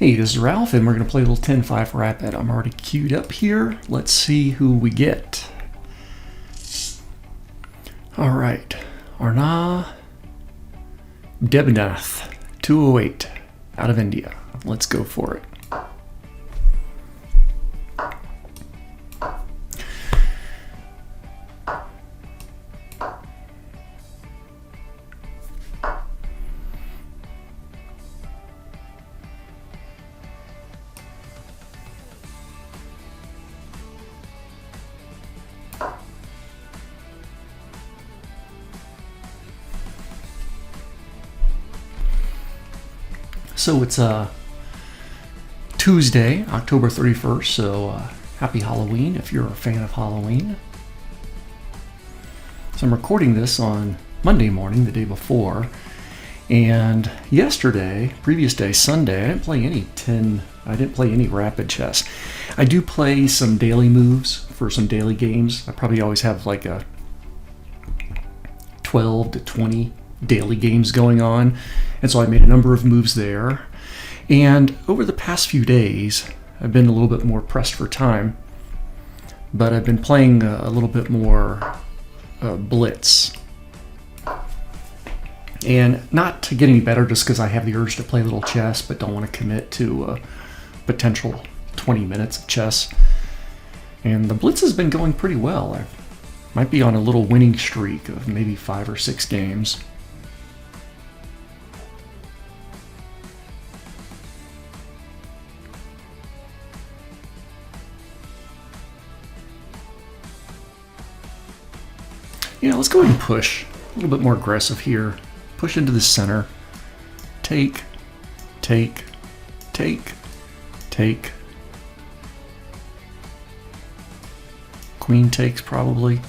Hey, this is Ralph, and we're going to play a little 10-5 Rapid. I'm already queued up here. Let's see who we get. All right. Arna Debnath, 208, out of India. Let's go for it. So it's Tuesday, October 31st, so happy Halloween if you're a fan of Halloween. So I'm recording this on Monday morning, the day before, and yesterday, previous day, Sunday, I didn't play any rapid chess. I do play some daily moves for some daily games. I probably always have like a 12 to 20 daily games going on, and so I made a number of moves there. And over the past few days, I've been a little bit more pressed for time, but I've been playing a little bit more blitz. And not to get any better just because I have the urge to play a little chess, but don't want to commit to a potential 20 minutes of chess. And the blitz has been going pretty well. I might be on a little winning streak of maybe 5 or 6 games. Yeah, let's go ahead and push. A little bit more aggressive here. Push into the center. Take. Queen takes probably.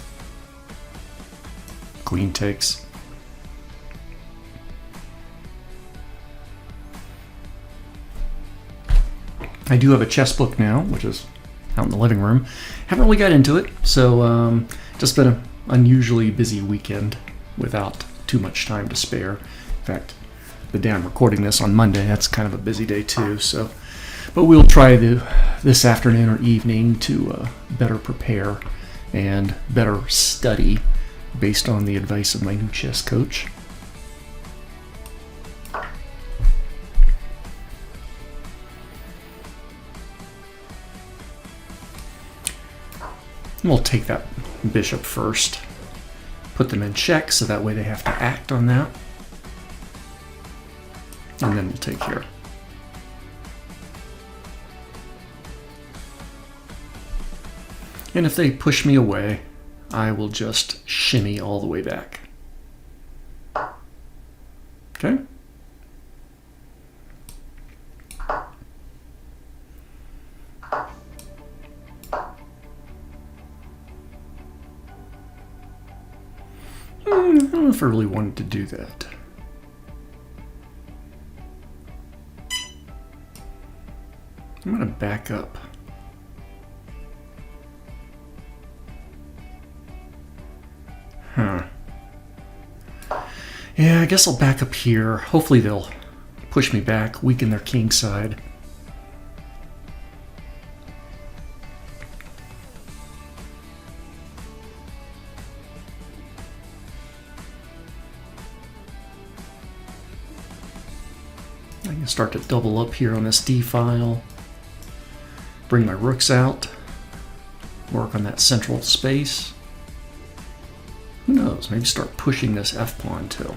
Queen takes. I do have a chess book now, which is out in the living room. Haven't really got into it, so just been a unusually busy weekend without too much time to spare. In fact, the day I'm recording this on Monday, that's kind of a busy day too. So, but we'll try this afternoon or evening to better prepare and better study based on the advice of my new chess coach. We'll take that bishop first, put them in check so that way they have to act on that, and then we'll take here. And if they push me away, I will just shimmy all the way back. Okay? I don't know if I really wanted to do that. I'm going to back up. Yeah, I guess I'll back up here. Hopefully they'll push me back, weaken their king side. I can start to double up here on this D file, bring my rooks out, work on that central space. Who knows, maybe start pushing this F pawn too.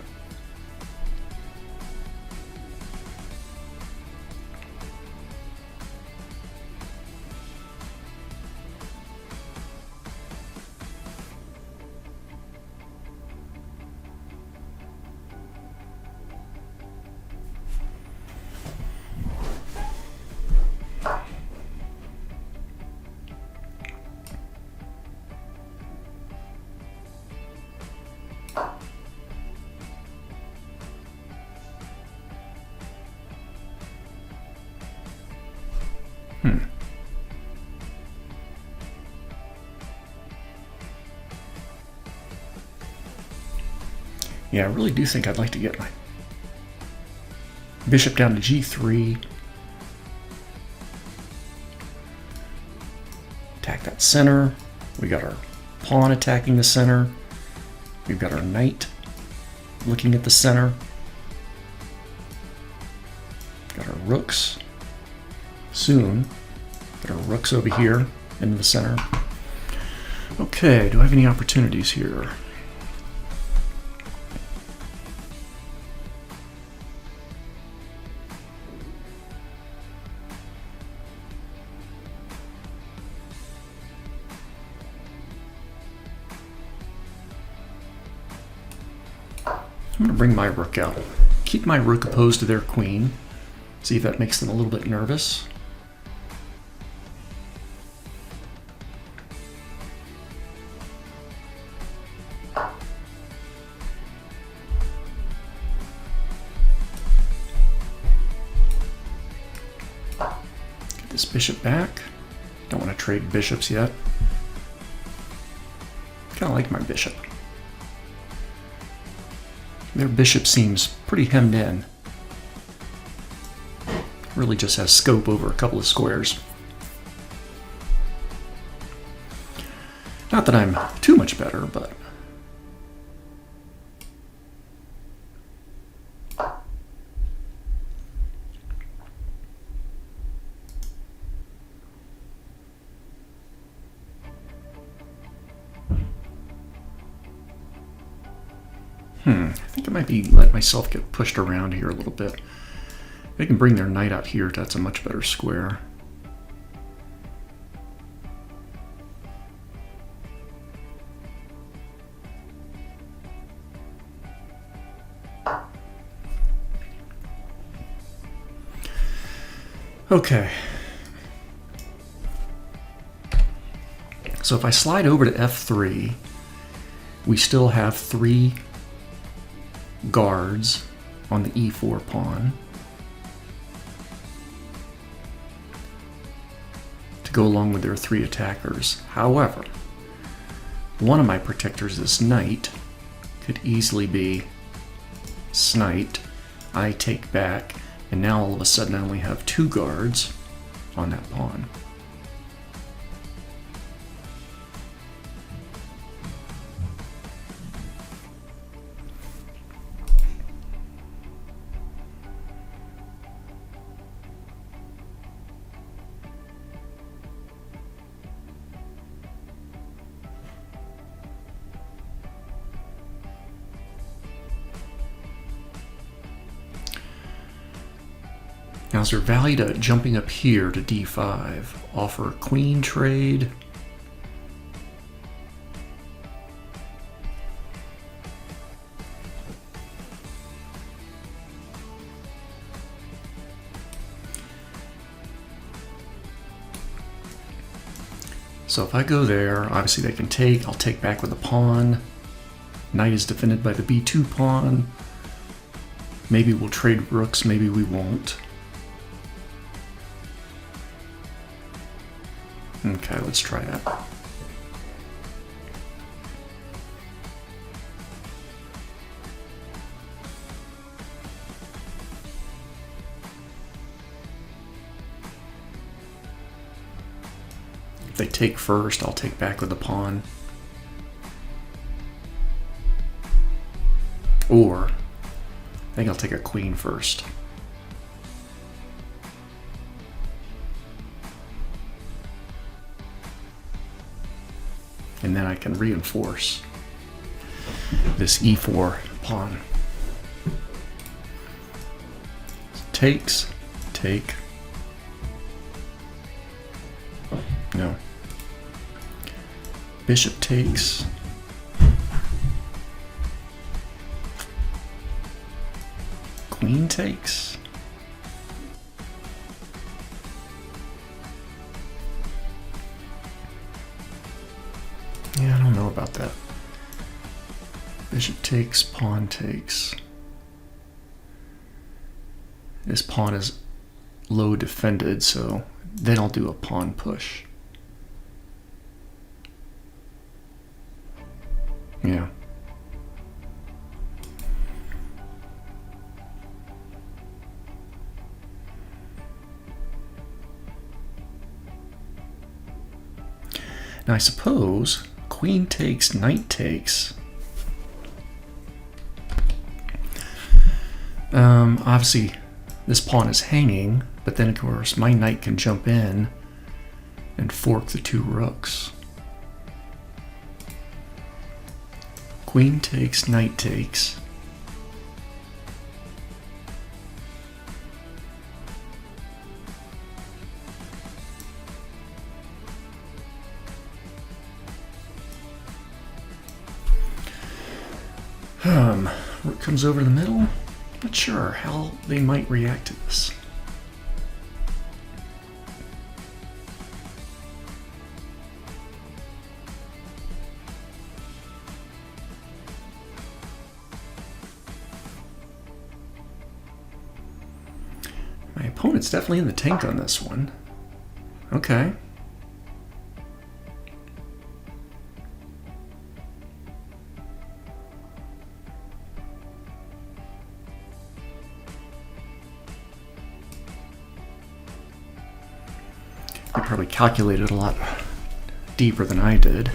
Yeah, I really do think I'd like to get my bishop down to g3, That center. We got our pawn attacking the center. We've got our knight looking at the center. Got our rooks. Soon, got our rooks over here in the center. Okay, do I have any opportunities here? I'm going to bring my rook out. Keep my rook opposed to their queen. See if that makes them a little bit nervous. Get this bishop back. Don't want to trade bishops yet. Kind of like my bishop. Their bishop seems pretty hemmed in. Really just has scope over a couple of squares. Not that I'm too much better, but... I think I might be letting myself get pushed around here a little bit. They can bring their knight out here. That's a much better square. Okay. So if I slide over to f3, we still have 3 guards on the e4 pawn to go along with their 3 attackers. However, one of my protectors, this knight, could easily be sniped. I take back, and now all of a sudden I only have 2 guards on that pawn. Now is there value to jumping up here to d5? Offer queen trade. So if I go there, obviously they can take. I'll take back with a pawn. Knight is defended by the b2 pawn. Maybe we'll trade rooks, maybe we won't. Okay, let's try that. If they take first, I'll take back with the pawn. Or, I think I'll take a queen first. And then I can reinforce this e4 pawn. Takes, take. No. Bishop takes. Queen takes. Yeah, I don't know about that. Bishop takes, pawn takes. This pawn is low defended, so then I'll do a pawn push. Yeah. Now I suppose queen takes, knight takes. Obviously, this pawn is hanging, but then of course my knight can jump in and fork the two rooks. Queen takes, knight takes. Rook comes over the middle. Not sure how they might react to this. My opponent's definitely in the tank on this one. Okay. They probably calculated a lot deeper than I did.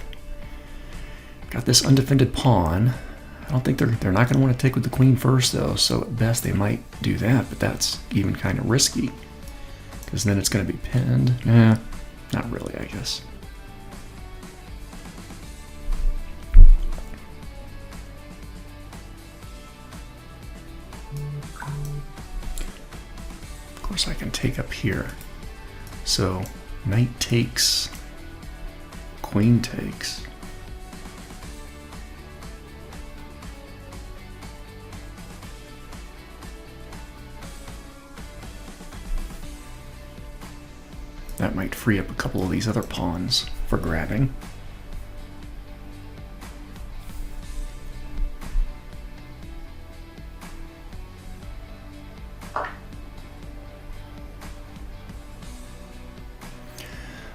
Got this undefended pawn. I don't think they're not going to want to take with the queen first, though, so at best they might do that, but that's even kind of risky. Because then it's going to be pinned. Not really, I guess. Of course I can take up here. So, knight takes, queen takes. That might free up a couple of these other pawns for grabbing.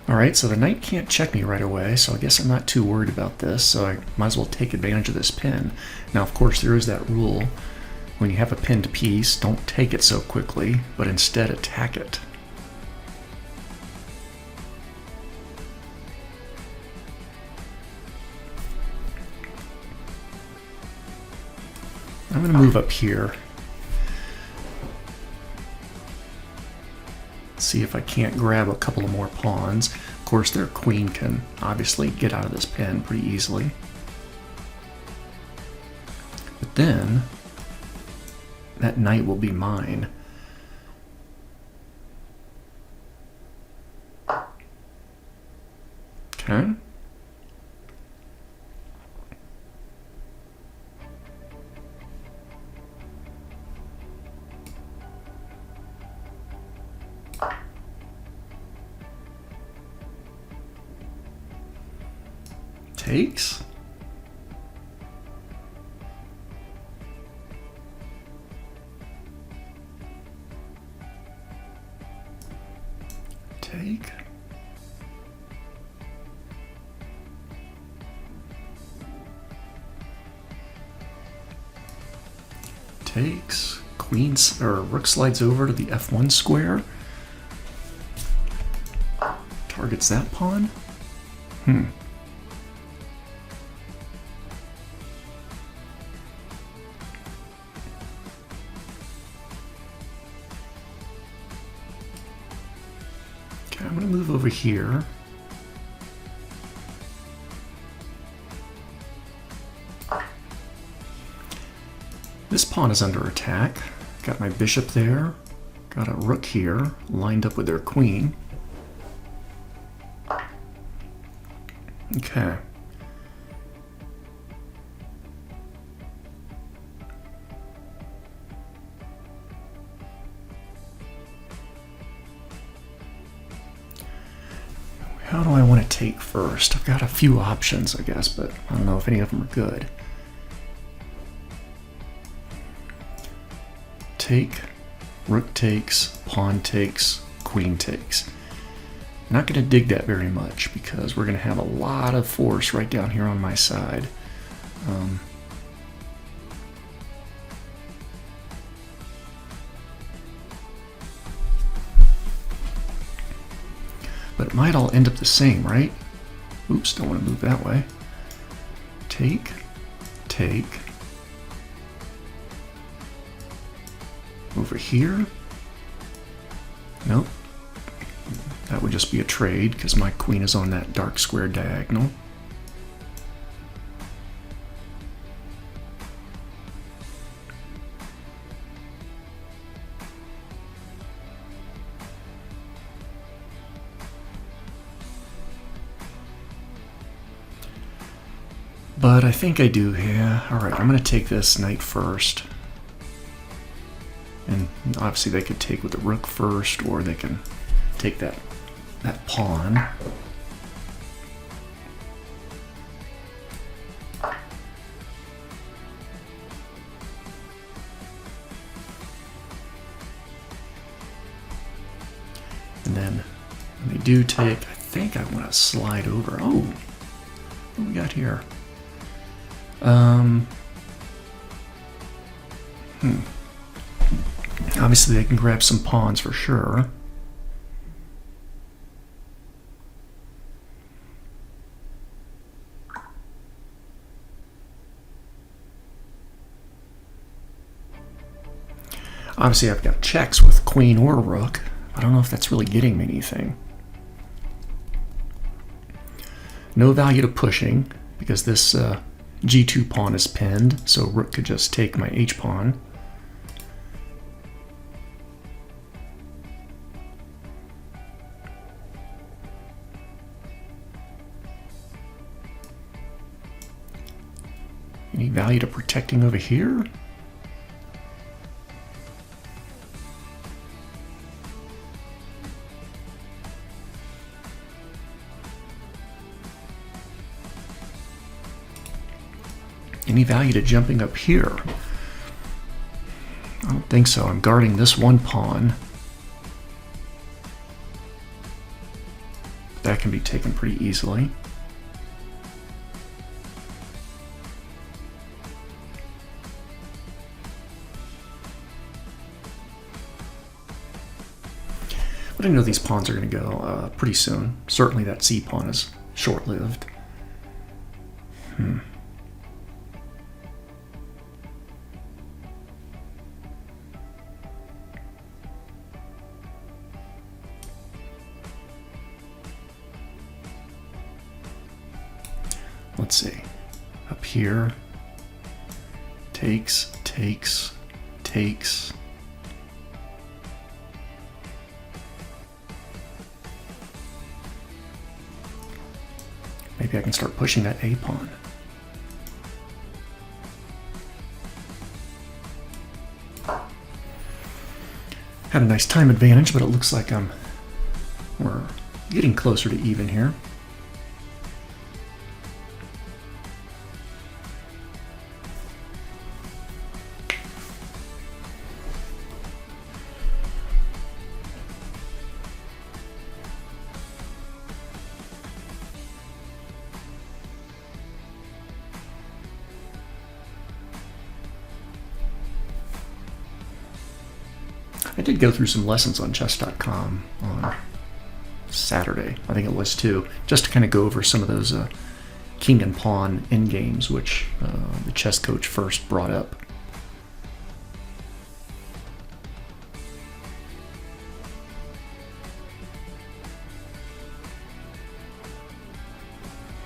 Alright, so the knight can't check me right away, so I guess I'm not too worried about this, so I might as well take advantage of this pin. Now, of course, there is that rule. When you have a pinned piece, don't take it so quickly, but instead attack it. I'm going to move up here. See if I can't grab a couple of more pawns. Of course, their queen can obviously get out of this pin pretty easily. But then, that knight will be mine. Okay. Takes. Take. Takes. Queen or rook slides over to the F1 square. Targets that pawn. Okay, I'm going to move over here. This pawn is under attack. Got my bishop there. Got a rook here, lined up with their queen. Okay. How do I want to take first? I've got a few options, I guess, but I don't know if any of them are good. Take, rook takes, pawn takes, queen takes. Not going to dig that very much because we're going to have a lot of force right down here on my side. But it might all end up the same, right? Oops, don't want to move that way. Take. Over here. Nope. That would just be a trade because my queen is on that dark square diagonal. But I think I do, yeah. Alright, I'm going to take this knight first. And obviously they could take with the rook first, or they can take that pawn. And then when they do take, I think I want to slide over. Oh, what do we got here? Obviously they can grab some pawns for sure. Obviously I've got checks with queen or rook. I don't know if that's really getting me anything. No value to pushing because this g2 pawn is pinned, so rook could just take my h pawn. Any value to protecting over here? Any value to jumping up here? I don't think so. I'm guarding this one pawn. That can be taken pretty easily. But I know these pawns are going to go pretty soon. Certainly that c pawn is short-lived. Let's see. Up here. Takes. Maybe I can start pushing that a pawn. Had a nice time advantage, but it looks like we're getting closer to even here. I did go through some lessons on chess.com on Saturday, I think it was too, just to kind of go over some of those king and pawn endgames, which the chess coach first brought up.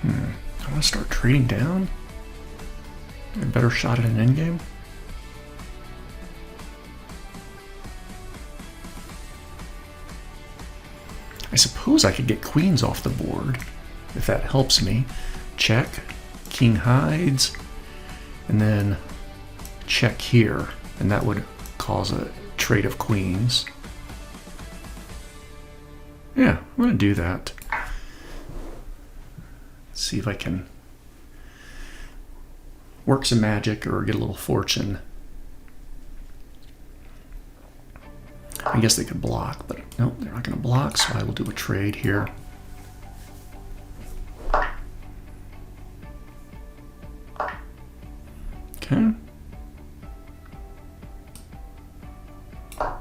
I want to start trading down. A better shot at an endgame. I suppose I could get queens off the board, if that helps me. Check, king hides, and then check here, and that would cause a trade of queens. Yeah, I'm going to do that. See if I can work some magic or get a little fortune. I guess they could block, but nope, they're not going to block, so I will do a trade here. Okay. I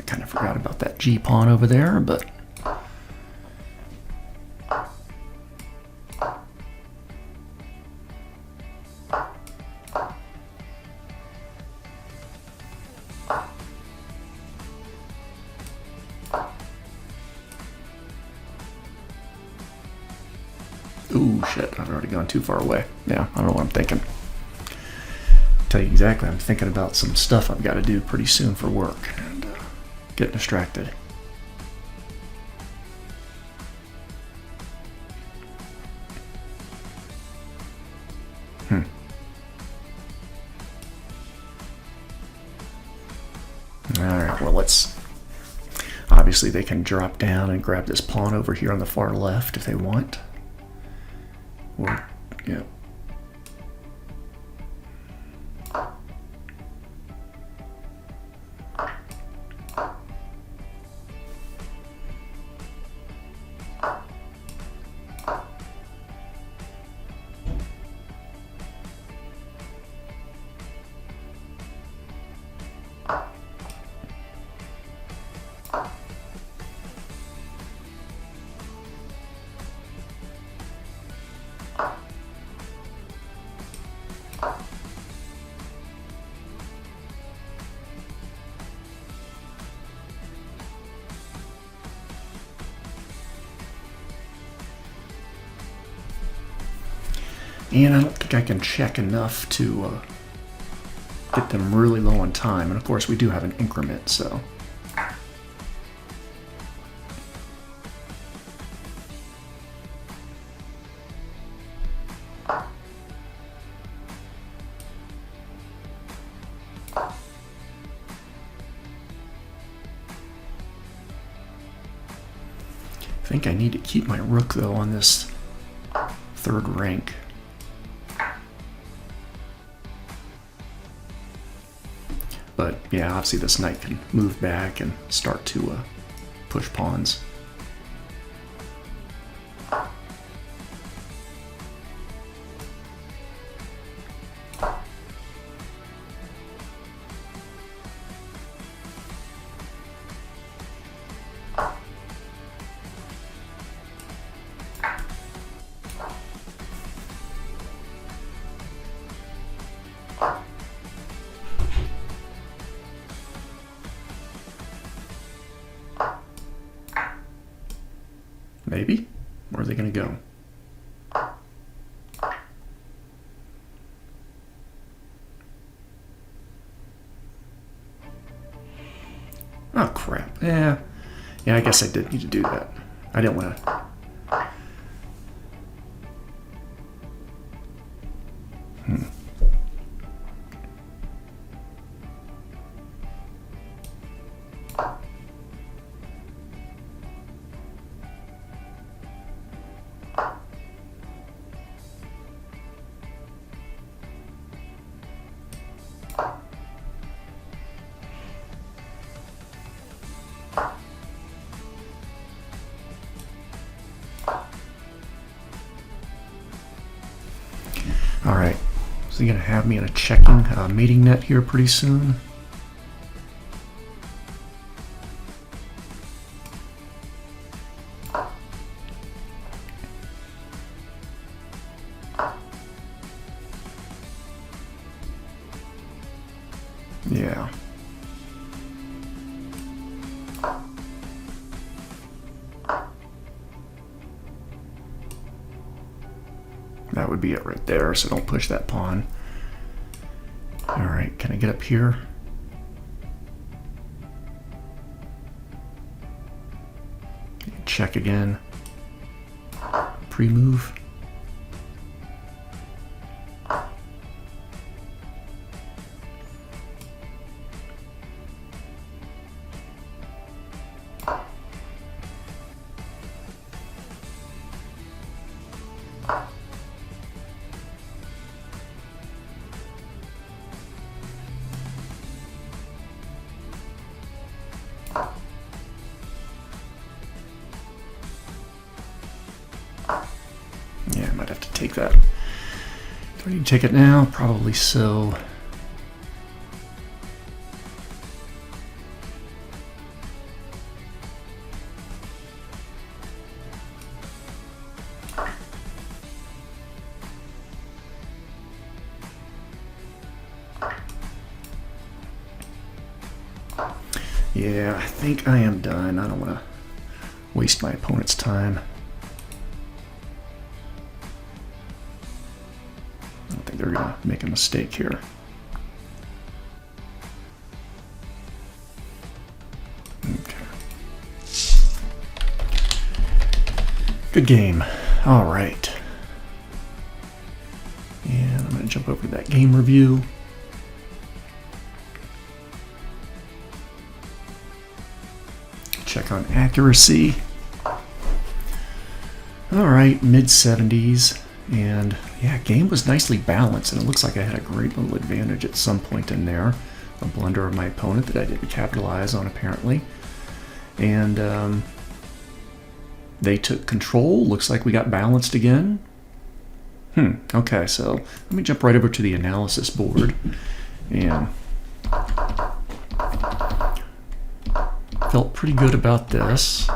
kind of forgot about that G pawn over there, but Ooh, shit, I've already gone too far away. Yeah, I don't know what I'm thinking. Tell you exactly, I'm thinking about some stuff I've got to do pretty soon for work, and getting distracted. Alright, well, obviously they can drop down and grab this pawn over here on the far left if they want. Or, yeah. And I don't think I can check enough to get them really low on time. And of course we do have an increment, so. I think I need to keep my rook though on this third rank. But yeah, obviously this knight can move back and start to push pawns. Maybe? Where are they going to go? Oh, crap. Yeah, I guess I did need to do that. I didn't want to... Alright, so you're going to have me in a checking mating net here pretty soon. Yeah. That would be it right there, so don't push that pawn. Alright, can I get up here? Check again. Pre-move. Yeah, I might have to take that. Do I need to take it now? Probably so. Yeah, I think I am done. I don't want to waste my opponent's time. I don't think they're going to make a mistake here. Okay. Good game. All right. And I'm going to jump over to that game review. Check on accuracy. All right, mid-70s. And yeah, game was nicely balanced, and it looks like I had a great little advantage at some point in there. A blunder of my opponent that I didn't capitalize on, apparently. And they took control. Looks like we got balanced again. Okay, so let me jump right over to the analysis board. And felt pretty good about this.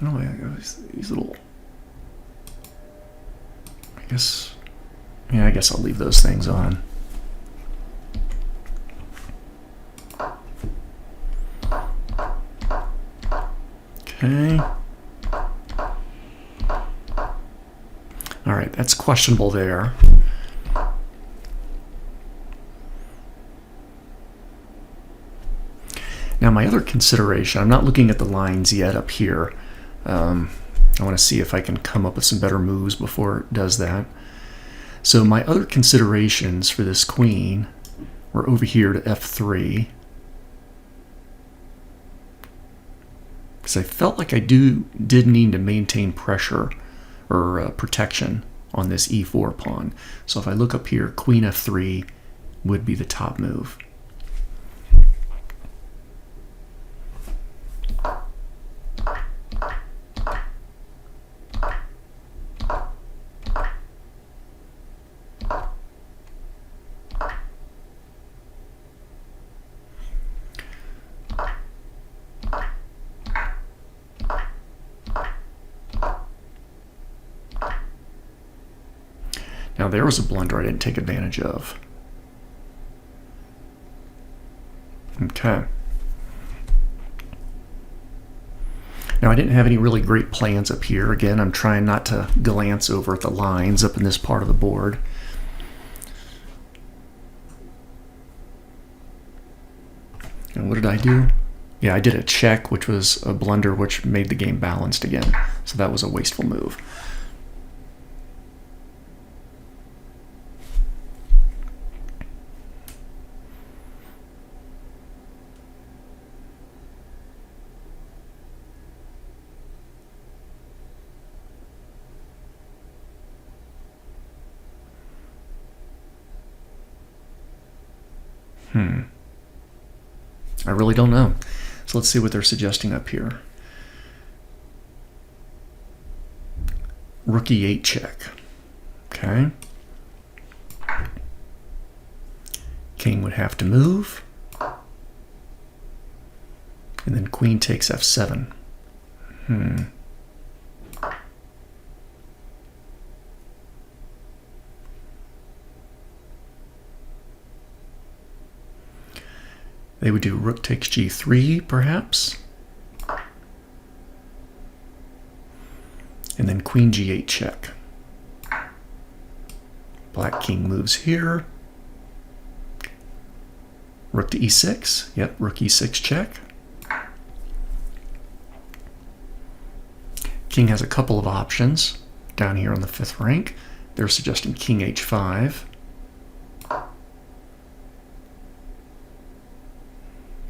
I don't know, these little, I guess I'll leave those things on. Okay. All right, that's questionable there. Now my other consideration, I'm not looking at the lines yet up here. I want to see if I can come up with some better moves before it does that. So my other considerations for this queen were over here to f3. Because I felt like I did need to maintain pressure or protection on this e4 pawn. So if I look up here, queen f3 would be the top move. Now there was a blunder I didn't take advantage of. Okay. Now I didn't have any really great plans up here. Again, I'm trying not to glance over at the lines up in this part of the board. And what did I do? Yeah, I did a check, which was a blunder, which made the game balanced again. So that was a wasteful move. I really don't know. So let's see what they're suggesting up here. Rook e8 check. Okay. King would have to move. And then queen takes f7. They would do rook takes g3, perhaps. And then queen g8 check. Black king moves here. Rook to e6. Yep, rook e6 check. King has a couple of options down here on the 5th rank. They're suggesting king h5.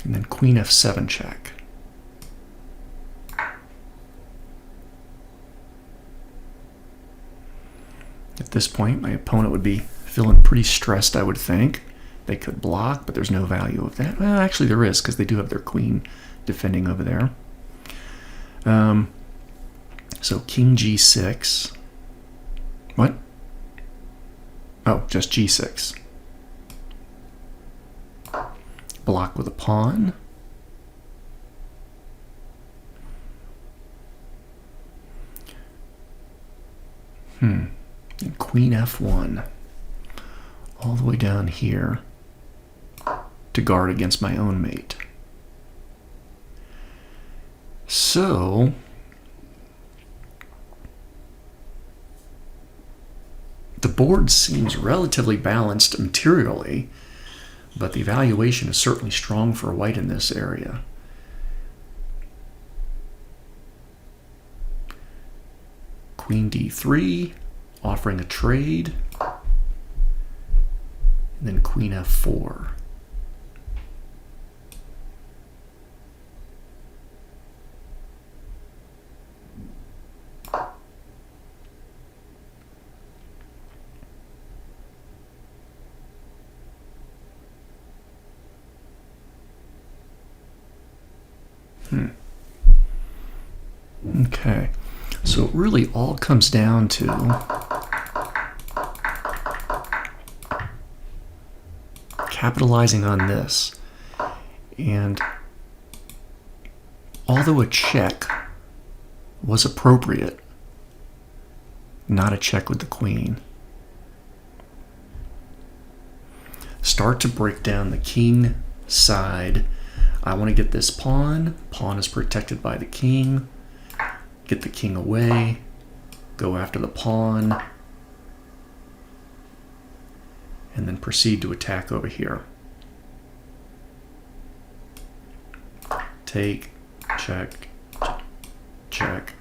And then queen f7 check. At this point, my opponent would be feeling pretty stressed, I would think. They could block, but there's no value of that. Well, actually there is, because they do have their queen defending over there. So king g6. What? Oh, just g6. Block with a pawn. And queen f1. All the way down here to guard against my own mate. So the board seems relatively balanced materially, but the evaluation is certainly strong for white in this area. Queen d3, offering a trade, and then queen f4. Okay, so it really all comes down to capitalizing on this. And although a check was appropriate, not a check with the queen. Start to break down the king side. I want to get this pawn. Pawn is protected by the king. Get the king away. Go after the pawn. And then proceed to attack over here. Take, check, check.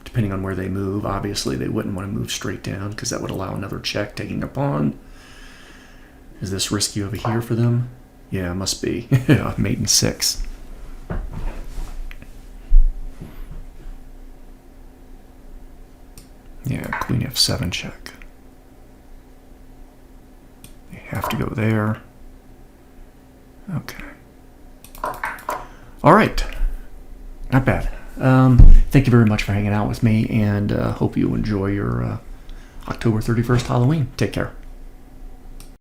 Depending on where they move, obviously they wouldn't want to move straight down because that would allow another check, taking a pawn. Is this risky over here for them? Yeah, it must be. Mate in 6. Yeah, queen f7 check. They have to go there. Okay. All right. Not bad. Thank you very much for hanging out with me, and hope you enjoy your October 31st Halloween. Take care.